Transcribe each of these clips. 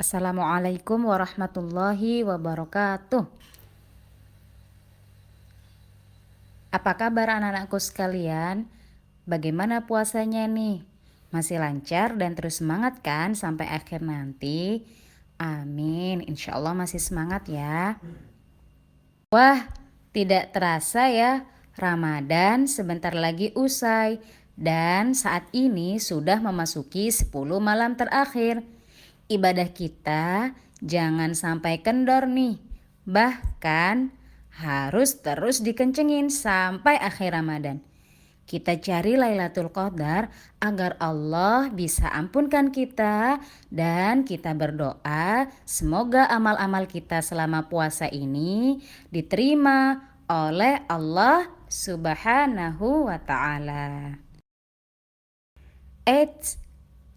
Assalamualaikum warahmatullahi wabarakatuh. Apa kabar anak-anakku sekalian? Bagaimana puasanya nih? Masih lancar dan terus semangat kan sampai akhir nanti? Amin, insya Allah masih semangat ya. Wah, tidak terasa ya, Ramadan sebentar lagi usai. Dan saat ini sudah memasuki 10 malam terakhir. Ibadah kita jangan sampai kendor nih. Bahkan harus terus dikencengin sampai akhir Ramadan. Kita cari Lailatul Qadar agar Allah bisa ampunkan kita dan kita berdoa semoga amal-amal kita selama puasa ini diterima oleh Allah Subhanahu wa taala. Eits,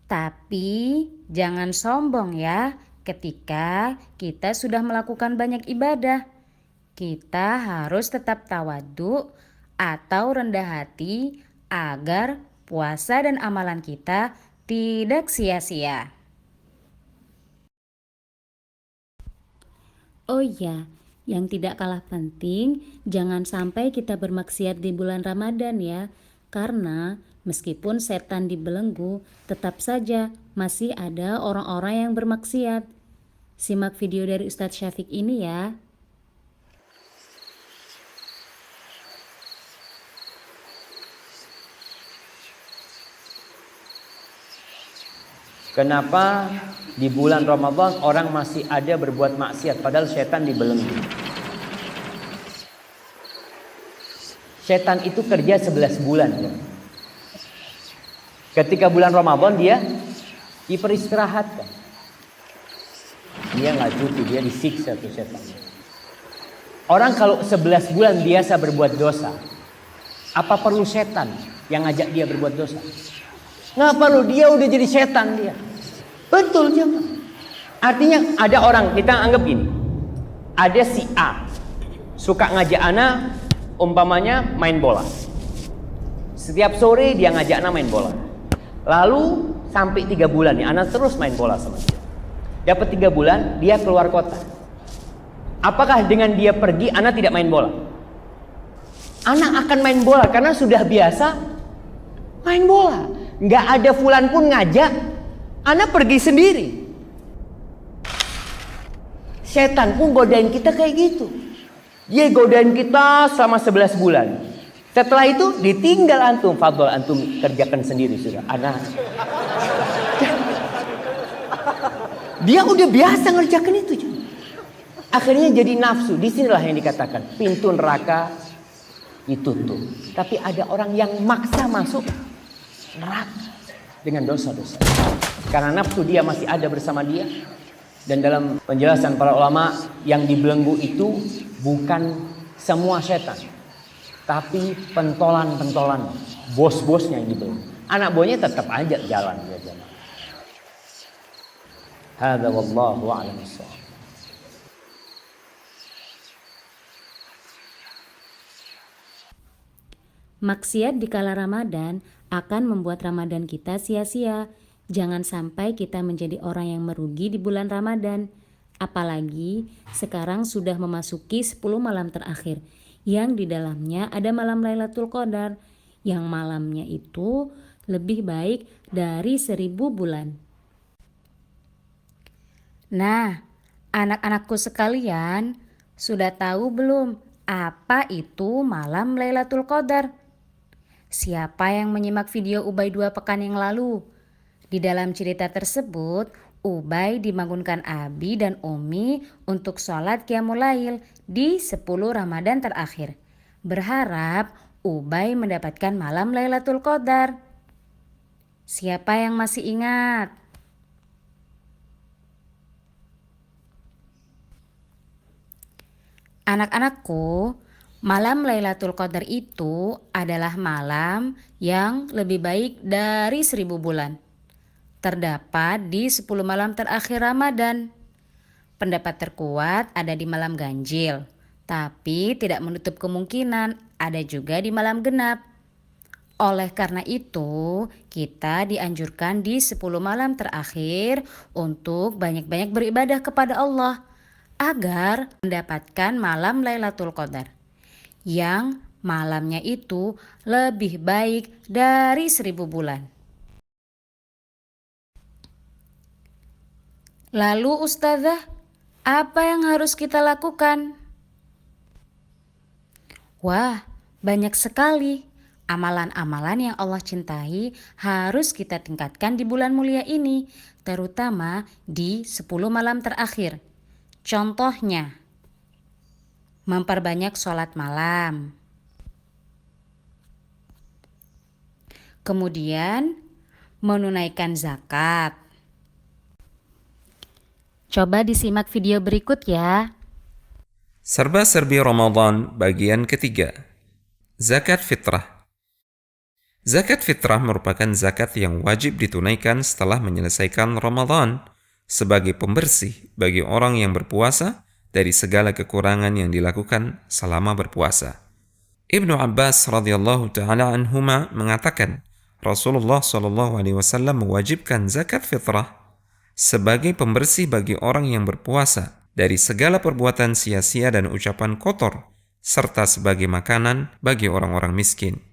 tapi jangan sombong ya ketika kita sudah melakukan banyak ibadah. Kita harus tetap tawadhu atau rendah hati agar puasa dan amalan kita tidak sia-sia. Oh iya, yang tidak kalah penting, jangan sampai kita bermaksiat di bulan Ramadan ya. Karena meskipun setan dibelenggu, tetap saja masih ada orang-orang yang bermaksiat. Simak video dari Ustadz Syafiq ini ya. Kenapa di bulan Ramadan orang masih ada berbuat maksiat padahal setan dibelenggu? Setan itu kerja 11 bulan. Ketika bulan Ramadan dia diperistirahatkan. Dia nggak cuti, dia disiksa tuh setan. Orang kalau 11 bulan biasa berbuat dosa, apa perlu setan yang ngajak dia berbuat dosa? Nggak perlu, dia udah jadi setan dia. Betul jemaah. Artinya ada orang, kita anggap gini. Ada si A suka ngajak anak umpamanya main bola. Setiap sore dia ngajak anak main bola. Lalu sampai 3 bulan nih anak terus main bola sama dia. Dapat 3 bulan dia keluar kota. Apakah dengan dia pergi anak tidak main bola? Anak akan main bola karena sudah biasa main bola. Nggak ada fulan pun ngajak, anak pergi sendiri. Setan pun godain kita kayak gitu. Dia godain kita selama 11 bulan. Setelah itu ditinggal antum, fadol antum kerjakan sendiri sudah. Anak. Dia udah biasa ngerjakan itu. Akhirnya jadi nafsu. Disinilah yang dikatakan pintu neraka ditutup. Tapi ada orang yang maksa masuk neraka dengan dosa-dosa. Karena nafsu dia masih ada bersama dia. Dan dalam penjelasan para ulama, yang dibelenggu itu bukan semua setan, tapi pentolan-pentolan, bos-bosnya yang dibelenggu. Anak buahnya tetap aja jalan ya jemaah. Hadza wallahu a'lam bissawab. Maksiat di kala Ramadan akan membuat Ramadan kita sia-sia. Jangan sampai kita menjadi orang yang merugi di bulan Ramadan. Apalagi sekarang sudah memasuki 10 malam terakhir yang di dalamnya ada malam Lailatul Qadar, yang malamnya itu lebih baik dari 1000 bulan. Nah, anak-anakku sekalian, sudah tahu belum apa itu malam Lailatul Qadar? Siapa yang menyimak video Ubay 2 pekan yang lalu? Di dalam cerita tersebut, Ubay dibangunkan Abi dan Umi untuk sholat Qiyamul Lail di 10 Ramadan terakhir. Berharap Ubay mendapatkan malam Lailatul Qadar. Siapa yang masih ingat? Anak-anakku, malam Lailatul Qadar itu adalah malam yang lebih baik dari 1000 bulan. Terdapat di 10 malam terakhir Ramadan. Pendapat terkuat ada di malam ganjil, tapi tidak menutup kemungkinan ada juga di malam genap. Oleh karena itu, kita dianjurkan di 10 malam terakhir untuk banyak-banyak beribadah kepada Allah agar mendapatkan malam Lailatul Qadar yang malamnya itu lebih baik dari 1000 bulan. Lalu Ustazah, apa yang harus kita lakukan? Wah, banyak sekali amalan-amalan yang Allah cintai harus kita tingkatkan di bulan mulia ini, terutama di 10 malam terakhir. Contohnya, memperbanyak sholat malam. Kemudian, menunaikan zakat. Coba disimak video berikut ya. Serba-serbi Ramadan bagian ketiga. Zakat fitrah. Zakat fitrah merupakan zakat yang wajib ditunaikan setelah menyelesaikan Ramadan sebagai pembersih bagi orang yang berpuasa dari segala kekurangan yang dilakukan selama berpuasa. Ibnu Abbas radhiyallahu taala anhuma mengatakan, Rasulullah shallallahu alaihi wasallam mewajibkan zakat fitrah sebagai pembersih bagi orang yang berpuasa dari segala perbuatan sia-sia dan ucapan kotor, serta sebagai makanan bagi orang-orang miskin.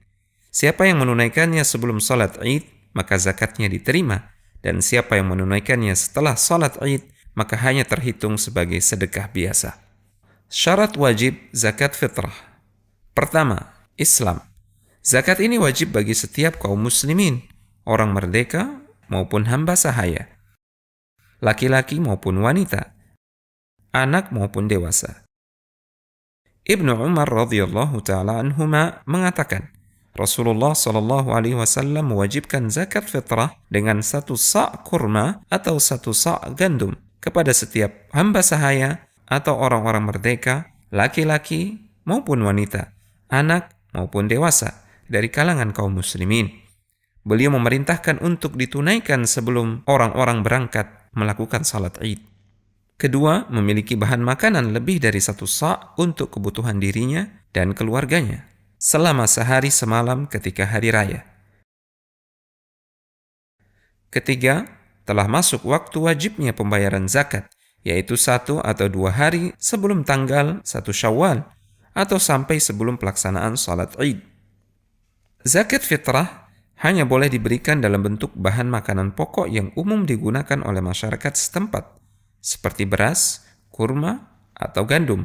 Siapa yang menunaikannya sebelum salat Id, maka zakatnya diterima, dan siapa yang menunaikannya setelah salat Id, maka hanya terhitung sebagai sedekah biasa. Syarat wajib zakat fitrah. Pertama, Islam. Zakat ini wajib bagi setiap kaum muslimin, orang merdeka maupun hamba sahaya, laki-laki maupun wanita, anak maupun dewasa. Ibnu Umar radhiyallahu taala anhuma mengatakan, Rasulullah shallallahu alaihi wasallam mewajibkan zakat fitrah dengan 1 sa' kurma atau 1 sa' gandum kepada setiap hamba sahaya atau orang-orang merdeka, laki-laki maupun wanita, anak maupun dewasa dari kalangan kaum muslimin. Beliau memerintahkan untuk ditunaikan sebelum orang-orang berangkat melakukan salat Id. Kedua, memiliki bahan makanan lebih dari 1 sa' untuk kebutuhan dirinya dan keluarganya selama sehari semalam ketika hari raya. Ketiga, telah masuk waktu wajibnya pembayaran zakat, yaitu 1 atau 2 hari sebelum tanggal 1 Syawal atau sampai sebelum pelaksanaan salat Id. Zakat fitrah hanya boleh diberikan dalam bentuk bahan makanan pokok yang umum digunakan oleh masyarakat setempat, seperti beras, kurma, atau gandum.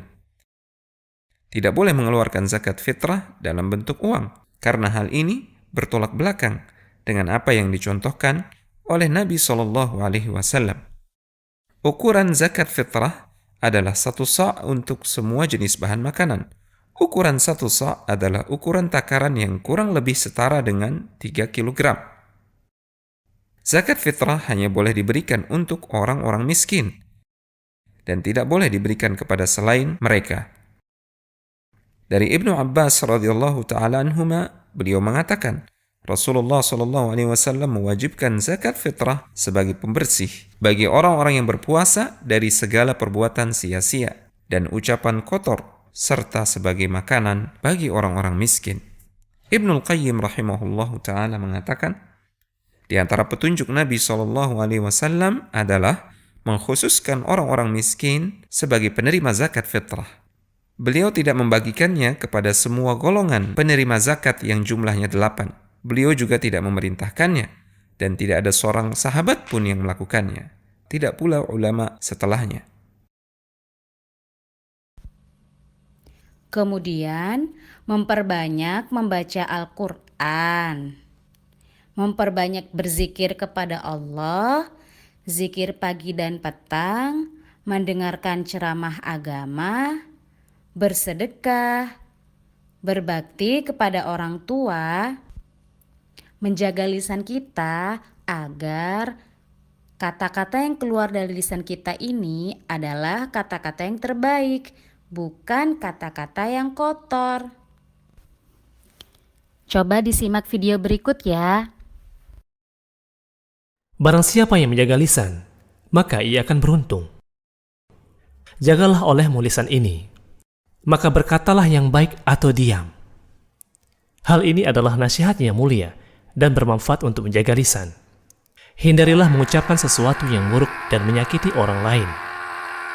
Tidak boleh mengeluarkan zakat fitrah dalam bentuk uang, karena hal ini bertolak belakang dengan apa yang dicontohkan oleh Nabi SAW. Ukuran zakat fitrah adalah 1 sa' untuk semua jenis bahan makanan. Ukuran 1 sa' adalah ukuran takaran yang kurang lebih setara dengan 3 kg. Zakat fitrah hanya boleh diberikan untuk orang-orang miskin dan tidak boleh diberikan kepada selain mereka. Dari Ibnu Abbas radhiyallahu taala anhuma, beliau mengatakan, Rasulullah shallallahu alaihi wasallam mewajibkan zakat fitrah sebagai pembersih bagi orang-orang yang berpuasa dari segala perbuatan sia-sia dan ucapan kotor, serta sebagai makanan bagi orang-orang miskin. Ibnul Qayyim rahimahullahu taala mengatakan, di antara petunjuk Nabi shallallahu alaihi wasallam adalah mengkhususkan orang-orang miskin sebagai penerima zakat fitrah. Beliau tidak membagikannya kepada semua golongan penerima zakat yang jumlahnya 8. Beliau juga tidak memerintahkannya, dan tidak ada seorang sahabat pun yang melakukannya. Tidak pula ulama setelahnya. Kemudian, memperbanyak membaca Al-Quran. Memperbanyak berzikir kepada Allah, zikir pagi dan petang, mendengarkan ceramah agama, bersedekah, berbakti kepada orang tua, menjaga lisan kita agar kata-kata yang keluar dari lisan kita ini adalah kata-kata yang terbaik, bukan kata-kata yang kotor. Coba disimak video berikut ya. Barang siapa yang menjaga lisan, maka ia akan beruntung. Jagalah olehmu lisan ini, maka berkatalah yang baik atau diam. Hal ini adalah nasihat yang mulia dan bermanfaat untuk menjaga lisan. Hindarilah mengucapkan sesuatu yang buruk dan menyakiti orang lain.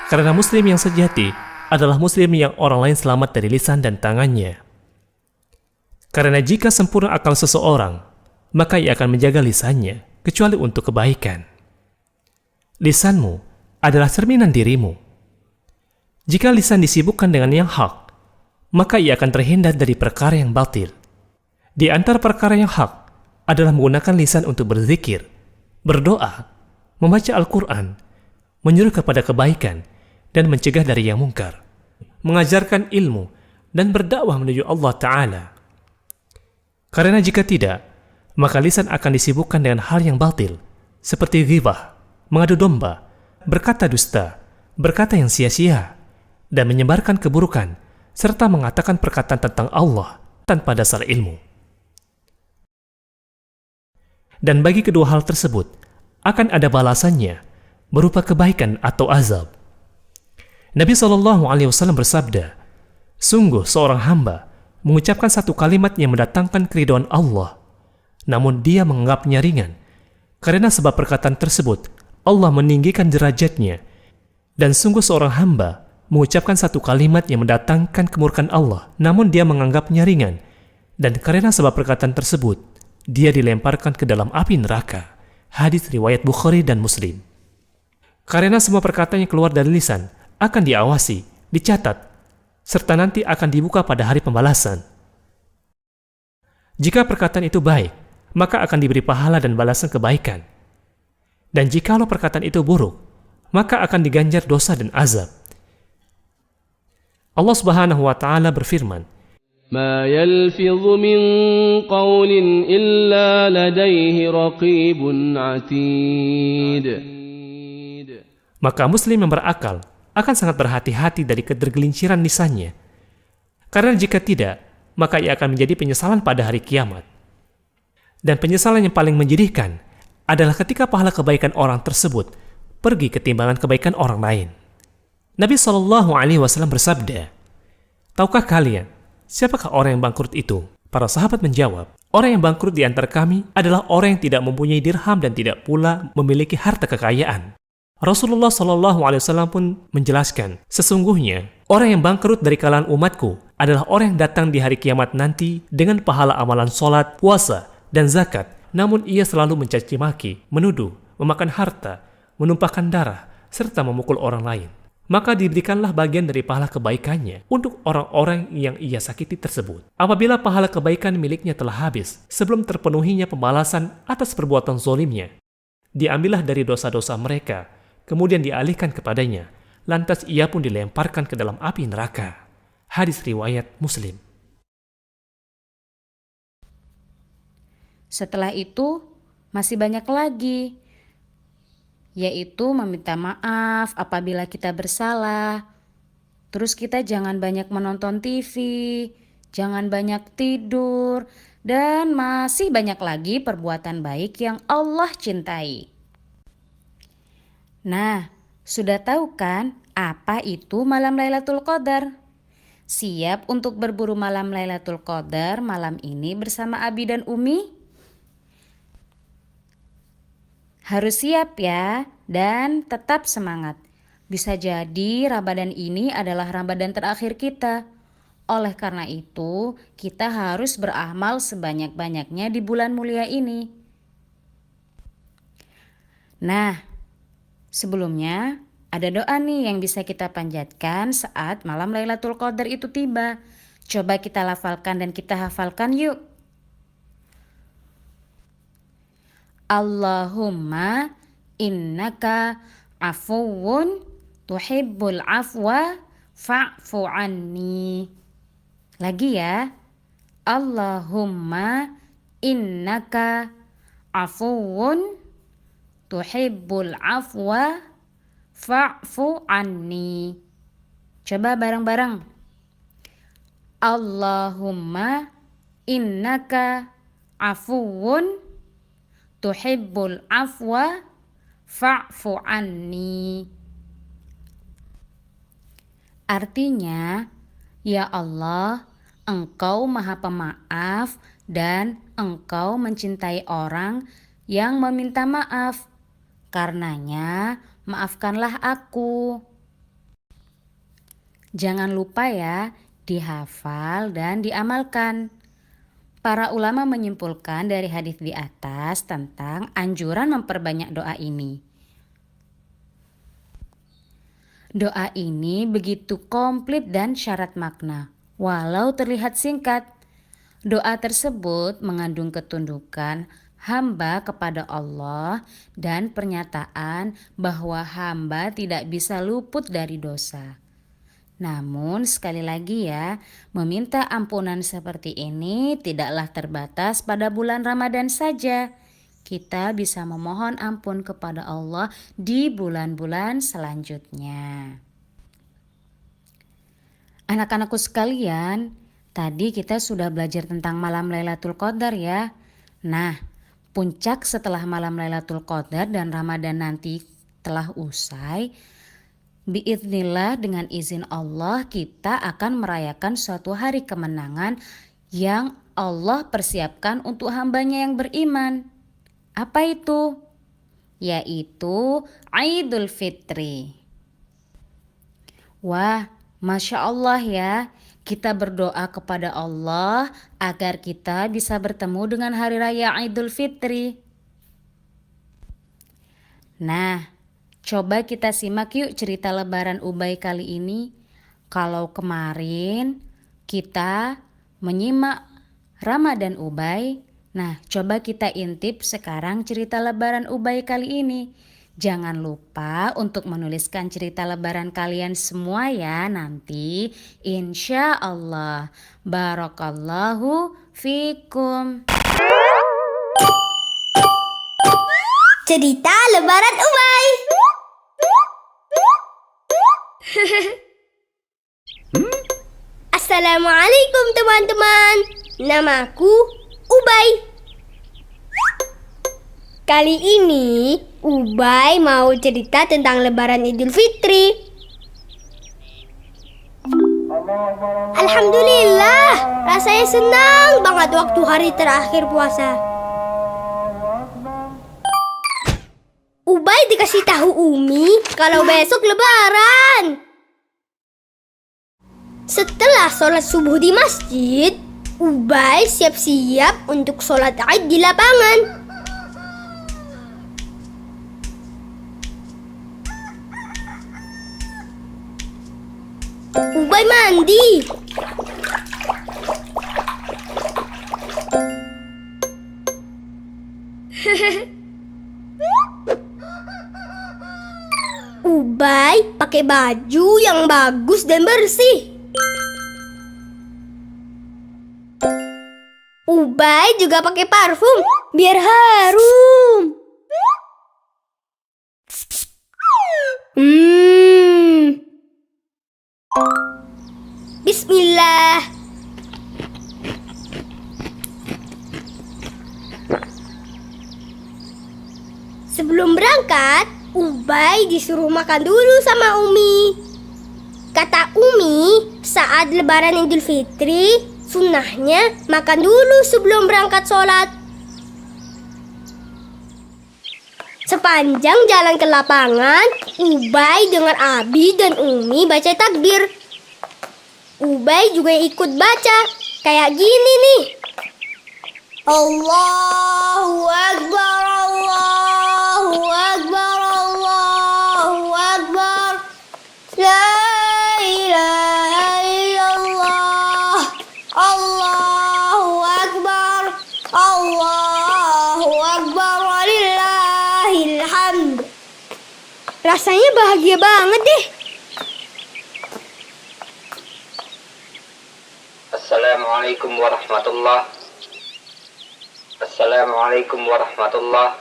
Karena muslim yang sejati adalah muslim yang orang lain selamat dari lisan dan tangannya. Karena jika sempurna akal seseorang, maka ia akan menjaga lisannya, kecuali untuk kebaikan. Lisanmu adalah cerminan dirimu. Jika lisan disibukkan dengan yang hak, maka ia akan terhindar dari perkara yang batil. Di antara perkara yang hak adalah menggunakan lisan untuk berzikir, berdoa, membaca Al-Quran, menyuruh kepada kebaikan, dan mencegah dari yang mungkar, mengajarkan ilmu, dan berdakwah menuju Allah Ta'ala. Karena jika tidak, maka lisan akan disibukkan dengan hal yang batil, seperti ghibah, mengadu domba, berkata dusta, berkata yang sia-sia, dan menyebarkan keburukan, serta mengatakan perkataan tentang Allah tanpa dasar ilmu. Dan bagi kedua hal tersebut, akan ada balasannya, berupa kebaikan atau azab. Nabi SAW bersabda, sungguh seorang hamba mengucapkan satu kalimat yang mendatangkan keridhaan Allah, namun dia menganggapnya ringan. Karena sebab perkataan tersebut, Allah meninggikan derajatnya. Dan sungguh seorang hamba mengucapkan satu kalimat yang mendatangkan kemurkaan Allah, namun dia menganggapnya ringan. Dan karena sebab perkataan tersebut, dia dilemparkan ke dalam api neraka. Hadis riwayat Bukhari dan Muslim. Karena semua perkataan yang keluar dari lisan akan diawasi, dicatat, serta nanti akan dibuka pada hari pembalasan. Jika perkataan itu baik, maka akan diberi pahala dan balasan kebaikan. Dan jikalau perkataan itu buruk, maka akan diganjar dosa dan azab. Allah Subhanahu wa Ta'ala berfirman, ما يلفظ من قول إلا لديه رقيب عتيد. maka muslim yang berakal akan sangat berhati-hati dari ketergelinciran lisannya. Karena jika tidak, maka ia akan menjadi penyesalan pada hari kiamat. Dan penyesalan yang paling menyedihkan adalah ketika pahala kebaikan orang tersebut pergi ke timbangan kebaikan orang lain. Nabi SAW bersabda, tahukah kalian siapakah orang yang bangkrut itu? Para sahabat menjawab, orang yang bangkrut di antara kami adalah orang yang tidak mempunyai dirham dan tidak pula memiliki harta kekayaan. Rasulullah SAW pun menjelaskan, sesungguhnya orang yang bangkrut dari kalangan umatku adalah orang yang datang di hari kiamat nanti dengan pahala amalan sholat, puasa, dan zakat, namun ia selalu mencaci maki, menuduh, memakan harta, menumpahkan darah, serta memukul orang lain. Maka diberikanlah bagian dari pahala kebaikannya untuk orang-orang yang ia sakiti tersebut. Apabila pahala kebaikan miliknya telah habis sebelum terpenuhinya pembalasan atas perbuatan zolimnya, diambillah dari dosa-dosa mereka, kemudian dialihkan kepadanya, lantas ia pun dilemparkan ke dalam api neraka. Hadis riwayat Muslim. Setelah itu masih banyak lagi, yaitu meminta maaf apabila kita bersalah. Terus kita jangan banyak menonton TV, jangan banyak tidur, dan masih banyak lagi perbuatan baik yang Allah cintai. Nah, sudah tahu kan apa itu malam Lailatul Qadar? Siap untuk berburu malam Lailatul Qadar malam ini bersama Abi dan Umi? Harus siap ya, dan tetap semangat. Bisa jadi Ramadan ini adalah Ramadan terakhir kita. Oleh karena itu, kita harus beramal sebanyak-banyaknya di bulan mulia ini. Nah, sebelumnya ada doa nih yang bisa kita panjatkan saat malam Lailatul Qadar itu tiba. Coba kita lafalkan dan kita hafalkan yuk. Allahumma innaka afuwun tuhibbul afwa fa'fu anni. Lagi ya. Allahumma innaka afuwun tuhibbul afwa fa'fu anni. Coba bareng-bareng. Allahumma innaka afuwun tuhibbul afwa fa'fu anni. Artinya, ya Allah, Engkau Maha Pemaaf dan Engkau mencintai orang yang meminta maaf. Karenanya, maafkanlah aku. Jangan lupa ya, dihafal dan diamalkan. Para ulama menyimpulkan dari hadis di atas tentang anjuran memperbanyak doa ini. Doa ini begitu komplit dan syarat makna, walau terlihat singkat. Doa tersebut mengandung ketundukan hamba kepada Allah dan pernyataan bahwa hamba tidak bisa luput dari dosa. Namun sekali lagi ya, meminta ampunan seperti ini tidaklah terbatas pada bulan Ramadan saja. Kita bisa memohon ampun kepada Allah di bulan-bulan selanjutnya. Anak-anakku sekalian, tadi kita sudah belajar tentang malam Lailatul Qadar ya. Nah, puncak setelah malam Lailatul Qadar dan Ramadan nanti telah usai, biiznillah dengan izin Allah kita akan merayakan suatu hari kemenangan yang Allah persiapkan untuk hambanya yang beriman. Apa itu? Yaitu Idul Fitri. Wah, Masya Allah ya, kita berdoa kepada Allah agar kita bisa bertemu dengan Hari Raya Idul Fitri. Nah, coba kita simak yuk cerita Lebaran Ubay kali ini. Kalau kemarin kita menyimak Ramadan Ubay, nah coba kita intip sekarang cerita Lebaran Ubay kali ini. Jangan lupa untuk menuliskan cerita lebaran kalian semua ya nanti. Insya Allah. Barakallahu fikum. Cerita Lebaran Ubay. Assalamualaikum teman-teman. Namaku Ubay. Kali ini Ubay mau cerita tentang Lebaran Idul Fitri. Alhamdulillah, rasanya senang banget waktu hari terakhir puasa. Ubay dikasih tahu Umi kalau besok Lebaran. Setelah sholat subuh di masjid, Ubay siap-siap untuk sholat Id di lapangan. Ubay mandi. Ubay pakai baju yang bagus dan bersih. Ubay juga pakai parfum biar harum. Bismillah. Sebelum berangkat, Ubay disuruh makan dulu sama Umi. Kata Umi, saat Lebaran Idul Fitri, sunnahnya makan dulu sebelum berangkat sholat. Sepanjang jalan ke lapangan, Ubay dengan Abi dan Umi baca takbir. Ubay juga ikut baca, kayak gini nih. Allahu Akbar, Allahu Akbar, Allahu Akbar. La ilaha illallah, Allahu Akbar, Allahu Akbar, walillahil hamd. Rasanya bahagia banget deh. Assalamualaikum warahmatullah. Assalamualaikum warahmatullah.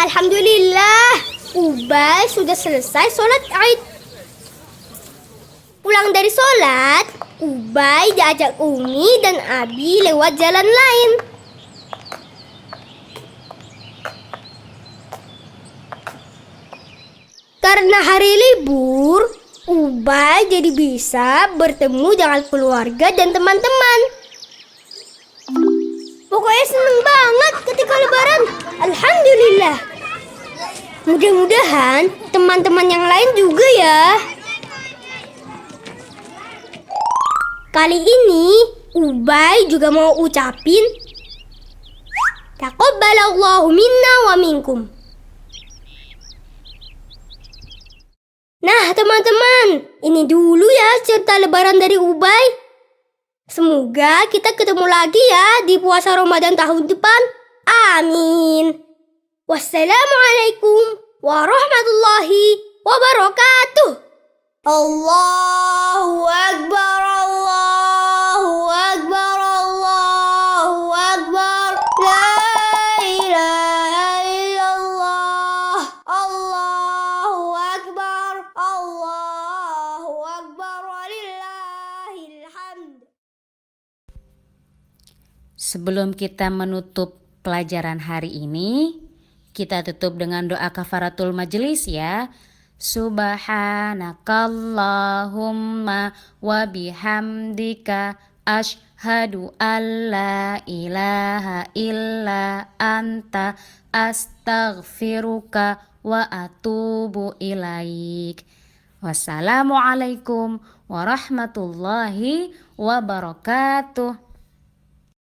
Alhamdulillah, Ubay sudah selesai sholat Id. Pulang dari sholat, Ubay diajak Umi dan Abi lewat jalan lain. Karena hari libur, Ubay jadi bisa bertemu dengan keluarga dan teman-teman. Pokoknya seneng banget ketika lebaran. Alhamdulillah. Mudah-mudahan teman-teman yang lain juga ya. Kali ini Ubay juga mau ucapin Taqabbalallahu minna wa minkum. Nah teman-teman, ini dulu ya cerita lebaran dari Ubay. Semoga kita ketemu lagi ya di puasa Ramadan tahun depan. Amin. Wassalamualaikum warahmatullahi wabarakatuh. Allahu Akbar, Allahu Akbar, Allahu Akbar. La ilaha illallah. Allahu Akbar, Allahu Akbar, walillahil hamd. Sebelum kita menutup pelajaran hari ini, kita tutup dengan doa kafaratul majelis ya. Subhanakallahumma wa bihamdika asyhadu alla ilaha illa anta astaghfiruka wa atubu ilaik. Wassalamualaikum warahmatullahi wabarakatuh.